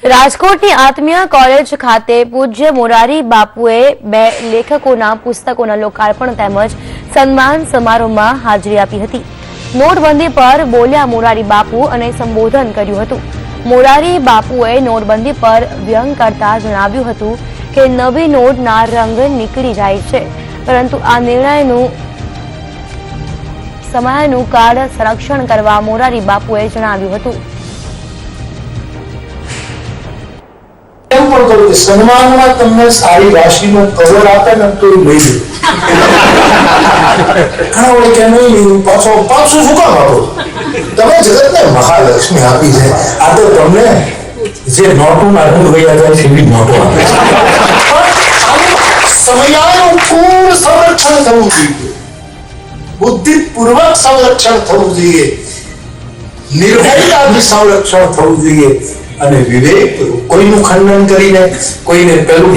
રાજકોટની આત્મીય કોલેજ ખાતે પૂજ્ય મોરારી બાપુએ 2 લેખકોના પુસ્તકોના લોકાર્પણ તેમજ સન્માન સમારોહમાં હાજરી આપી હતી। નોટબંધી પર બોલ્યા મોરારી બાપુ અને સંબોધન કર્યું હતું। મોરારી બાપુએ નોટબંધી પર વ્યંગ કરતા જણાવ્યું હતું કે નવી નોટના રંગ નીકળી જાય છે, પરંતુ આ નિર્ણયનું સમયનું કાર્ડ સંરક્ષણ કરવા મોરારી બાપુએ જણાવ્યું હતું। સન્માનમાં તમને સારી રાશિનો કવર આપે ને તો લઈ લો। ઘણા વડે કે નહીં પાછો શું કામ આપો? તમે જગતને મહાલક્ષ્મી આપી છે, આ તો તમને જે નોટોના રંગ વયા જાય છે એવી નોટો આપે છે। સમયાનું પૂર્ણ સંરક્ષણ થવું જોઈએ, બુદ્ધિપૂર્વક સંરક્ષણ થવું જોઈએ, નિર્ભયતાથી સંરક્ષણ થવું જોઈએ અને વિવેક કોઈનું ખંડન કરીને કોઈને પેલું